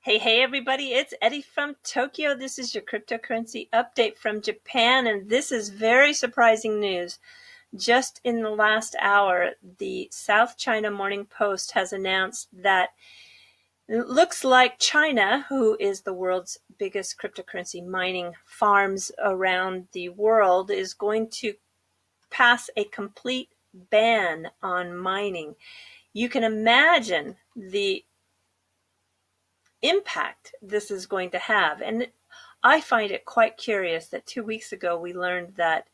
Hey, everybody, it's Eddie from Tokyo. This is your cryptocurrency update from Japan, and this is very surprising news. Just in the last hour, the South China Morning Post has announced that it looks like China, who is the world's biggest cryptocurrency mining farms around the world, is going to pass a complete ban on mining. You can imagine the impact this is going to have. And I find it quite curious that 2 weeks ago we learned that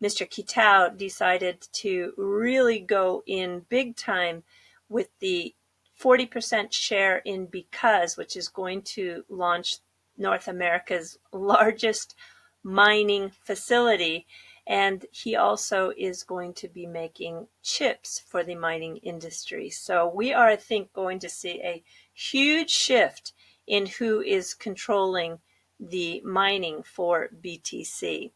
Mr. Kitao decided to really go in big time with the 40% share in Because, which is going to launch North America's largest mining facility. And he also is going to be making chips for the mining industry. So we are, I think, going to see a huge shift in who is controlling the mining for BTC.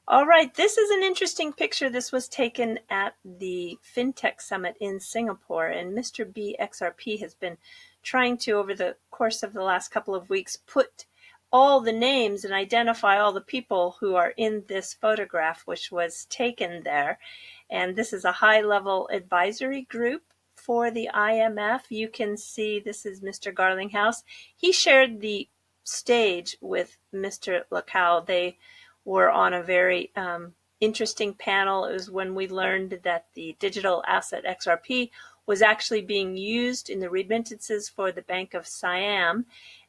All right, this is an interesting picture. This was taken at the FinTech Summit in Singapore, and Mr. B XRP has been trying to, over the course of the last couple of weeks, put all the names and identify all the people who are in this photograph, which was taken there. And this is a high-level advisory group for the IMF. You can see this is Mr. Garlinghouse. He shared the stage with Mr. Lacau. They were on a very interesting panel. It was when we learned that the digital asset XRP was actually being used in the remittances for the Bank of Siam.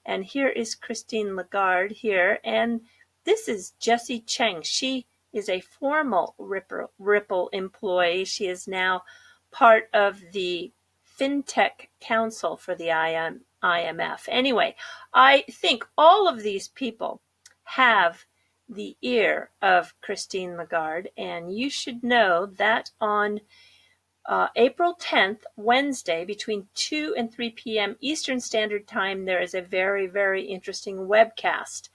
And here is Christine Lagarde here. And this is Jessie Cheng. She is a formal Ripple employee. She is now part of the FinTech Council for the IMF. Anyway, I think all of these people have the ear of Christine Lagarde, and you should know that on April 10th, Wednesday, between 2 and 3 p.m. Eastern Standard Time, there is a very, very interesting webcast.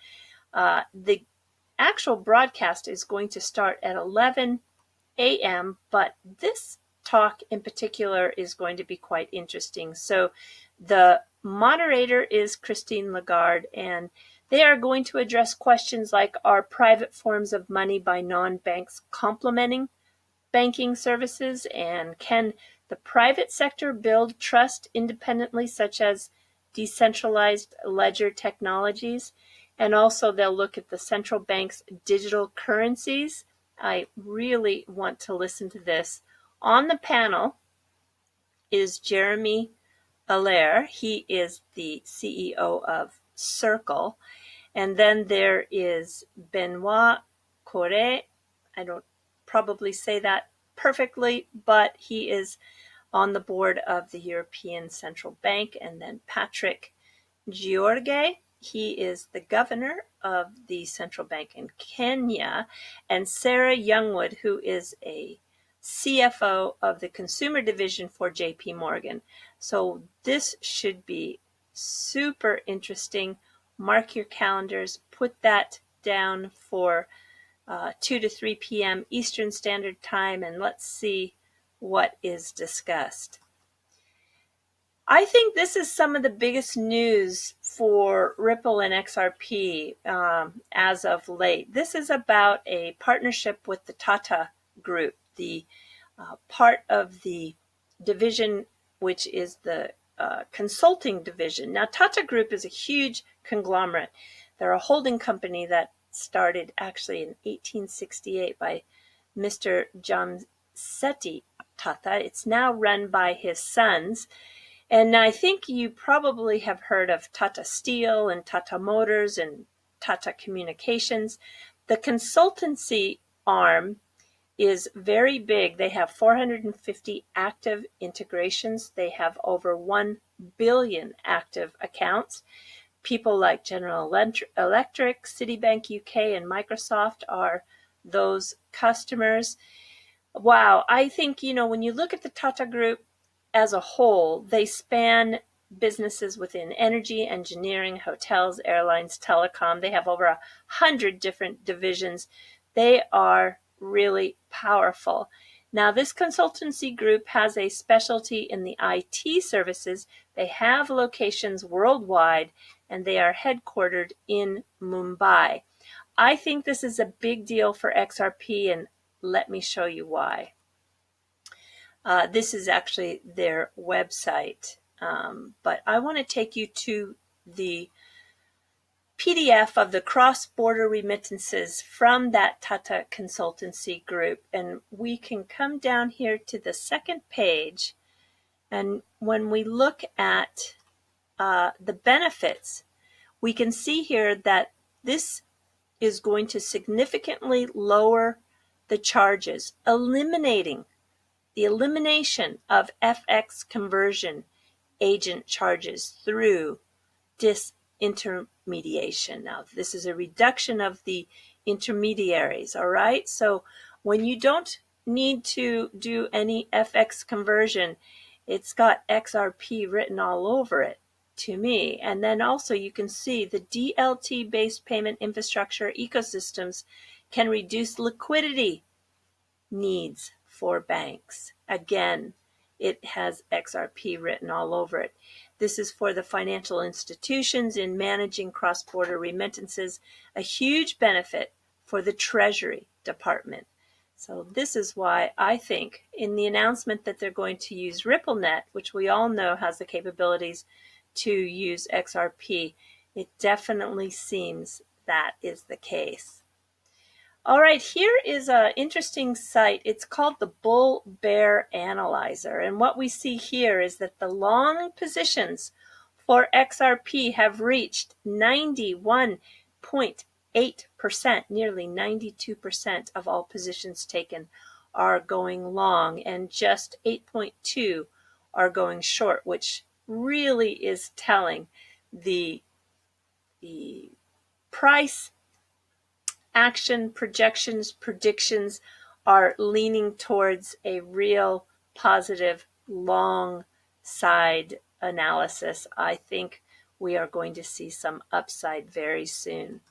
The actual broadcast is going to start at 11 a.m., but this talk in particular is going to be quite interesting. So the moderator is Christine Lagarde, and they are going to address questions like, are private forms of money by non-banks complementing banking services? And can the private sector build trust independently, such as decentralized ledger technologies? And also they'll look at the central bank's digital currencies. I really want to listen to this. On the panel is Jeremy Allaire. He is the CEO of Circle. And then there is Benoit Corre. I don't probably say that perfectly, but he is on the board of the European Central Bank. And then Patrick George, he is the governor of the central bank in Kenya. And Sarah Youngwood, who is a CFO of the consumer division for JP Morgan. So this should be super interesting. Mark your calendars, put that down for 2 to 3 p.m. Eastern Standard Time, and let's see what is discussed. I think this is some of the biggest news for Ripple and XRP as of late. This is about a partnership with the Tata Group, the part of the division which is the consulting division. Now, Tata Group is a huge conglomerate. They're a holding company that started actually in 1868 by Mr. Jamsetji Tata. It's now run by his sons. And I think you probably have heard of Tata Steel and Tata Motors and Tata Communications. The consultancy arm is very big. They have 450 active integrations. They have over 1 billion active accounts. People like General Electric, Citibank UK, and Microsoft are those customers. Wow, I think, when you look at the Tata Group as a whole, they span businesses within energy, engineering, hotels, airlines, telecom. They have over 100 different divisions. They are really powerful. Now, this consultancy group has a specialty in the IT services. They have locations worldwide, and they are headquartered in Mumbai. I think this is a big deal for XRP, and let me show you why. This is actually their website, but I want to take you to the PDF of the cross-border remittances from that Tata consultancy group. And we can come down here to the second page. And when we look at the benefits, we can see here that this is going to significantly lower the charges, elimination of FX conversion agent charges through disintermediation. Now, this is a reduction of the intermediaries, all right? So when you don't need to do any FX conversion, it's got XRP written all over it to me. And then also you can see the DLT-based payment infrastructure ecosystems can reduce liquidity needs for banks. Again, it has XRP written all over it. This is for the financial institutions in managing cross-border remittances, a huge benefit for the Treasury Department. So this is why I think in the announcement that they're going to use Ripplenet, which we all know has the capabilities to use XRP, it definitely seems that is the case. All right, here is an interesting site. It's called the Bull Bear Analyzer. And what we see here is that the long positions for XRP have reached 91.8%, nearly 92% of all positions taken are going long, and just 8.2 are going short, which really is telling. The price action projections, predictions are leaning towards a real positive long side analysis. I think we are going to see some upside very soon.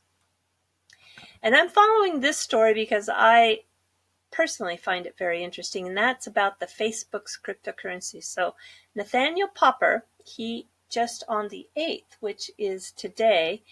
And I'm following this story because I personally find it very interesting, and that's about the Facebook's cryptocurrency. So Nathaniel Popper, he just on the 8th, which is today,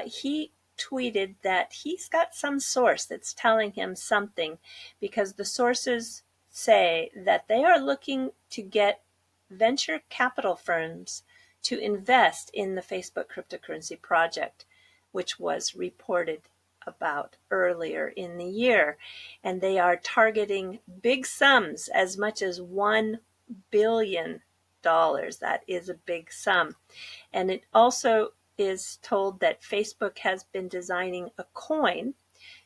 he tweeted that he's got some source that's telling him something, because the sources say that they are looking to get venture capital firms to invest in the Facebook cryptocurrency project, which was reported about earlier in the year. And they are targeting big sums, as much as $1 billion. That is a big sum. And it also is told that Facebook has been designing a coin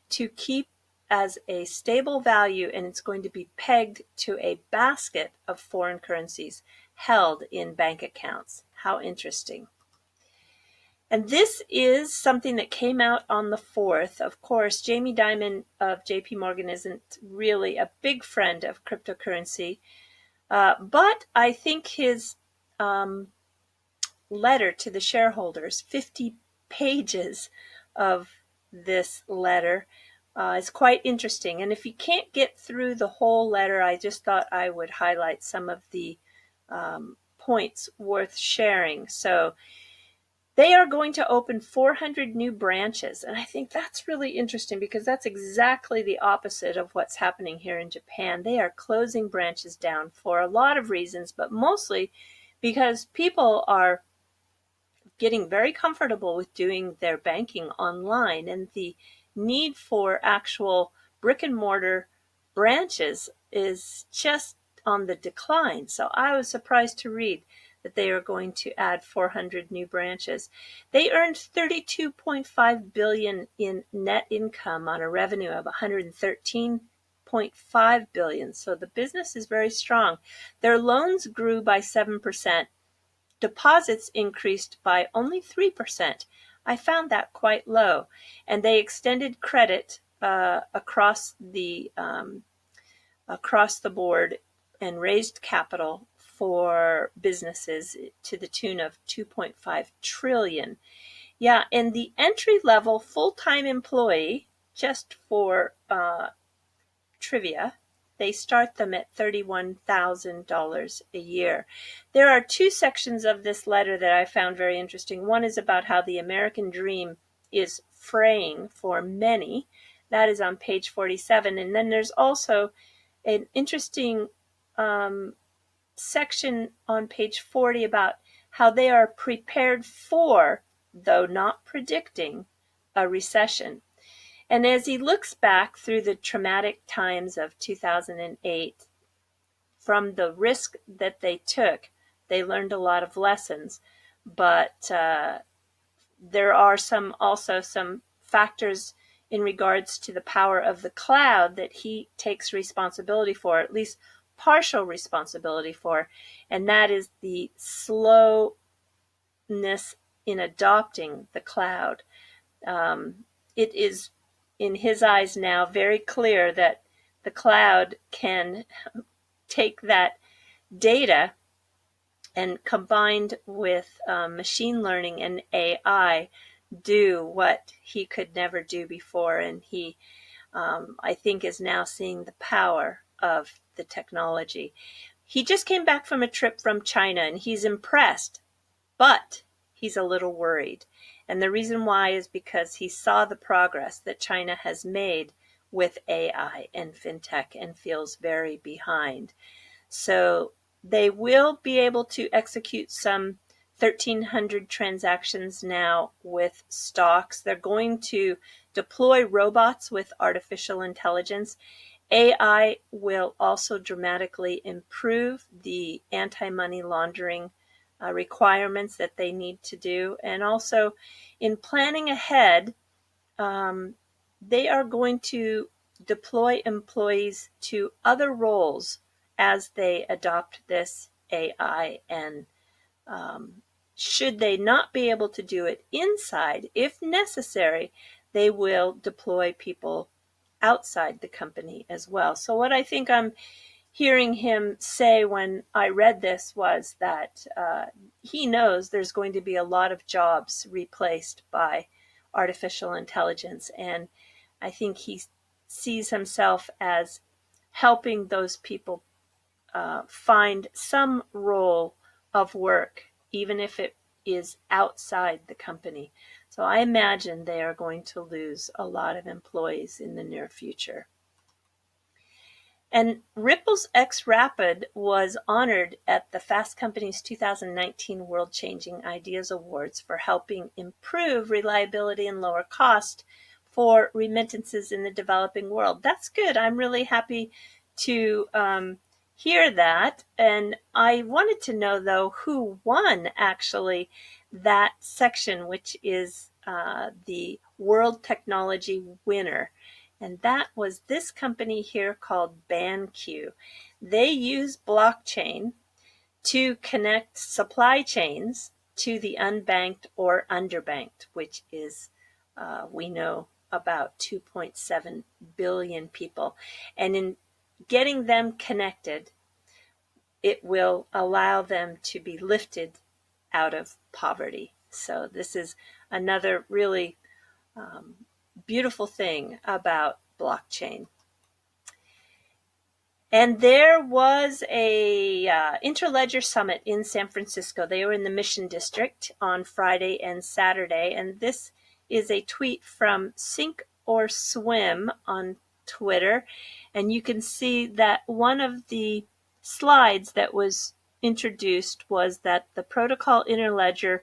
to keep as a stable value, and it's going to be pegged to a basket of foreign currencies held in bank accounts. How interesting. And this is something that came out on the 4th. Of course, Jamie Dimon of JP Morgan isn't really a big friend of cryptocurrency, but I think his letter to the shareholders, 50 pages of this letter, is quite interesting. And if you can't get through the whole letter, I just thought I would highlight some of the points worth sharing. So they are going to open 400 new branches. And I think that's really interesting, because that's exactly the opposite of what's happening here in Japan. They are closing branches down for a lot of reasons, but mostly because people are getting very comfortable with doing their banking online, and the need for actual brick and mortar branches is just on the decline. So I was surprised to read that they are going to add 400 new branches. They earned $32.5 billion in net income on a revenue of $113.5 billion. So the business is very strong. Their loans grew by 7%. Deposits increased by only 3%. I found that quite low. And they extended credit across the board and raised capital for businesses to the tune of $2.5 trillion. Yeah, and the entry-level full-time employee, just for trivia, they start them at $31,000 a year. There are two sections of this letter that I found very interesting. One is about how the American dream is fraying for many. That is on page 47. And then there's also an interesting section on page 40 about how they are prepared for, though not predicting, a recession. And as he looks back through the traumatic times of 2008, from the risk that they took, they learned a lot of lessons. But there are also some factors in regards to the power of the cloud that he takes responsibility for, at least partial responsibility for, and that is the slowness in adopting the cloud. It is, in his eyes now, very clear that the cloud can take that data and combined with machine learning and AI do what he could never do before. And he, I think, is now seeing the power of the technology. He just came back from a trip from China and he's impressed, but he's a little worried. And the reason why is because he saw the progress that China has made with AI and fintech and feels very behind. So they will be able to execute some 1,300 transactions now with stocks. They're going to deploy robots with artificial intelligence. AI will also dramatically improve the anti-money laundering requirements that they need to do. And also, in planning ahead, they are going to deploy employees to other roles as they adopt this AI. And should they not be able to do it inside, if necessary, they will deploy people outside the company as well. So what I think I'm hearing him say when I read this was that he knows there's going to be a lot of jobs replaced by artificial intelligence. And I think he sees himself as helping those people find some role of work, even if it is outside the company. So I imagine they are going to lose a lot of employees in the near future. And Ripple's XRapid was honored at the Fast Company's 2019 World Changing Ideas Awards for helping improve reliability and lower cost for remittances in the developing world. That's good. I'm really happy to hear that. And I wanted to know, though, who won actually that section, which is the World Technology winner. And that was this company here called BanQ. They use blockchain to connect supply chains to the unbanked or underbanked, which is, we know, about 2.7 billion people. And in getting them connected, it will allow them to be lifted out of poverty. So this is another really beautiful thing about blockchain. And there was a Interledger Summit in San Francisco. They were in the Mission District on Friday and Saturday. And this is a tweet from Sink or Swim on Twitter. And you can see that one of the slides that was introduced was that the protocol Interledger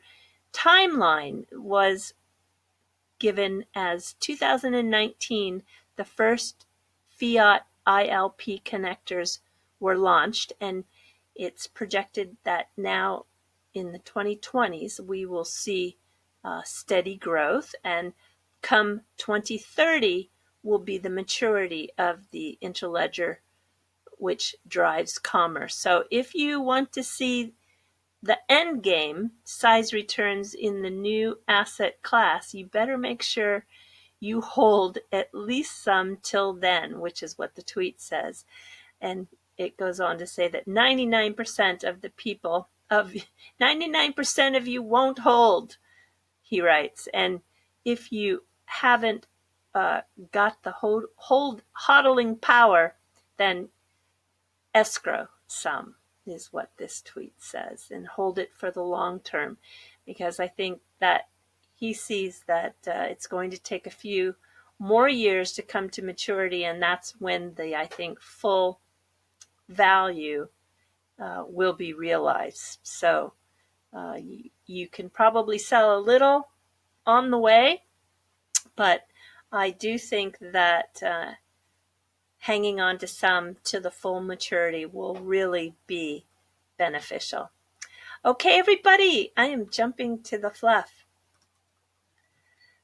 timeline was given as 2019, the first fiat ILP connectors were launched, and it's projected that now in the 2020s we will see steady growth, and come 2030 will be the maturity of the Interledger, which drives commerce. So if you want to see the end game, size returns in the new asset class, you better make sure you hold at least some till then, which is what the tweet says. And it goes on to say that 99% of the people, 99% of you won't hold, he writes. And if you haven't got the hold hodling power, then escrow some, is what this tweet says, and hold it for the long term, because I think that he sees that it's going to take a few more years to come to maturity, and that's when the, I think, full value will be realized. So you can probably sell a little on the way, but I do think that hanging on to some to the full maturity will really be beneficial. Okay, everybody, I am jumping to the fluff.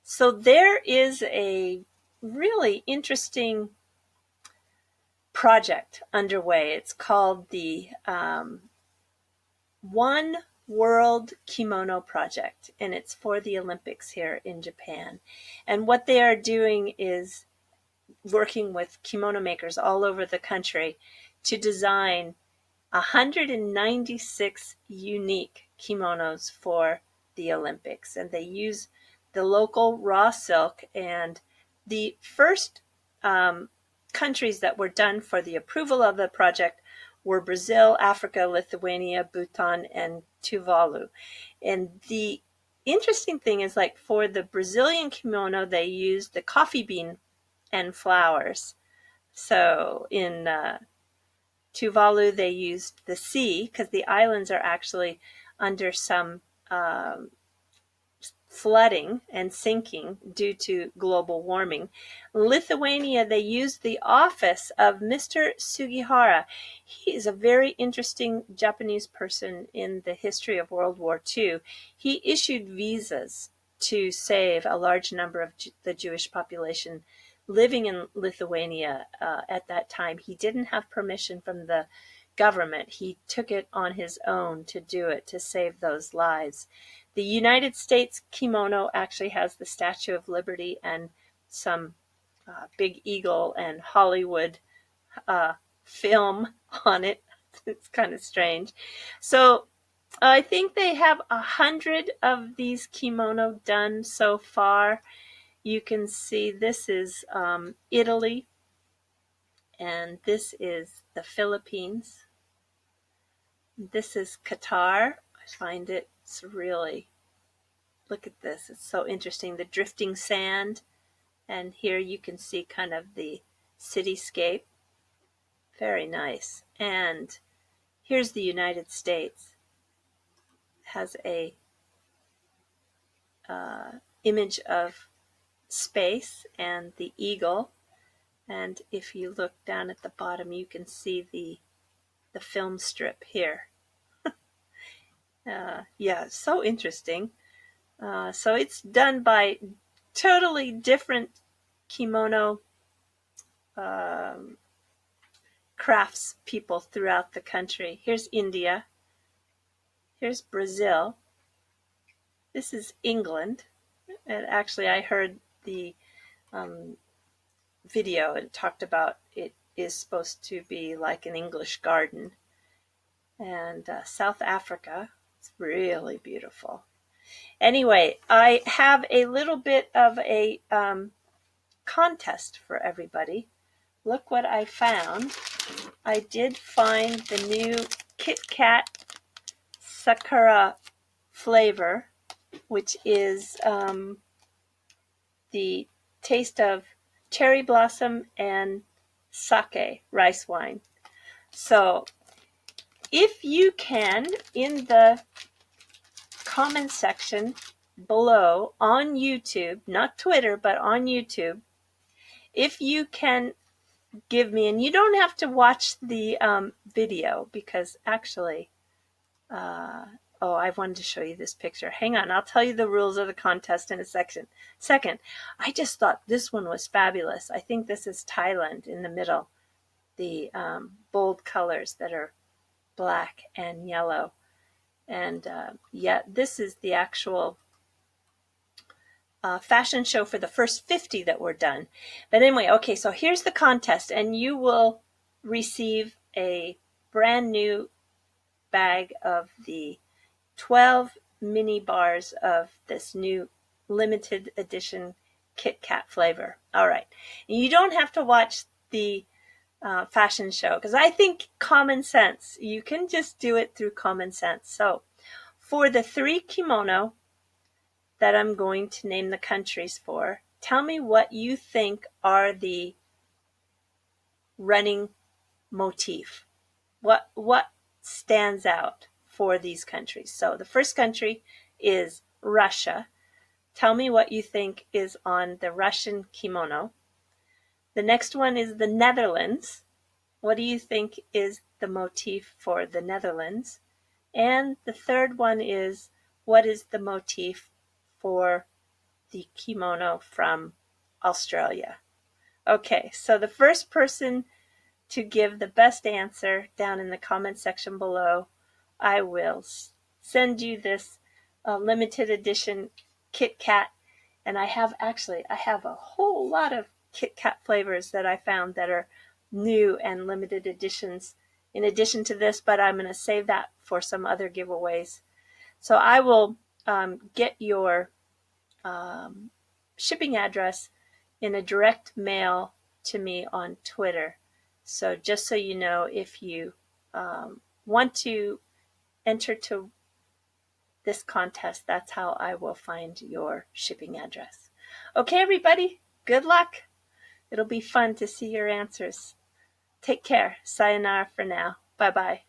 So there is a really interesting project underway. It's called the One World Kimono Project, and it's for the Olympics here in Japan. And what they are doing is working with kimono makers all over the country to design 196 unique kimonos for the Olympics. And they use the local raw silk. And the first countries that were done for the approval of the project were Brazil, Africa, Lithuania, Bhutan, and Tuvalu. And the interesting thing is, like, for the Brazilian kimono, they used the coffee bean and flowers. So in Tuvalu, they used the sea, because the islands are actually under some flooding and sinking due to global warming. Lithuania, they used the office of Mr. Sugihara. He is a very interesting Japanese person in the history of World War II. He issued visas to save a large number of the Jewish population living in Lithuania at that time. He didn't have permission from the government. He took it on his own to do it, to save those lives. The United States kimono actually has the Statue of Liberty and some big eagle and Hollywood film on it. It's kind of strange. So I think they have 100 of these kimono done so far. You can see this is Italy, and this is the Philippines. This is Qatar. I find it's really, look at this, it's so interesting, the drifting sand, and here you can see kind of the cityscape. Very nice. And here's the United States. It has a image of space and the eagle, and if you look down at the bottom, you can see the film strip here. Yeah, so interesting. So it's done by totally different kimono crafts people throughout the country. Here's India. Here's Brazil. This is England. And actually, I heard the video, and talked about it is supposed to be like an English garden. And South Africa, it's really beautiful. Anyway, I have a little bit of a contest for everybody. Look what I found. I did find the new Kit Kat Sakura flavor, which is the taste of cherry blossom and sake, rice wine. So if you can, in the comment section below on YouTube, not Twitter, but on YouTube, if you can give me, and you don't have to watch the video, because actually, I wanted to show you this picture. Hang on, I'll tell you the rules of the contest in a second. I just thought this one was fabulous. I think this is Thailand in the middle. The bold colors that are black and yellow. And yeah, this is the actual fashion show for the first 50 that were done. But anyway, okay, so here's the contest, and you will receive a brand new bag of the 12 mini bars of this new limited edition Kit Kat flavor. All right. You don't have to watch the fashion show, because I think common sense, you can just do it through common sense. So for the 3 kimono that I'm going to name the countries for, tell me what you think are the running motif. What stands out for these countries? So the first country is Russia. Tell me what you think is on the Russian kimono. The next one is the Netherlands. What do you think is the motif for the Netherlands? And the third one is, what is the motif for the kimono from Australia? Okay, so the first person to give the best answer down in the comment section below, I will send you this limited edition Kit Kat. And I have a whole lot of Kit Kat flavors that I found that are new and limited editions in addition to this, but I'm going to save that for some other giveaways. So I will get your shipping address in a direct mail to me on Twitter. So just so you know, if you want to enter to this contest, that's how I will find your shipping address. Okay, everybody, good luck. It'll be fun to see your answers. Take care. Sayonara for now. Bye-bye.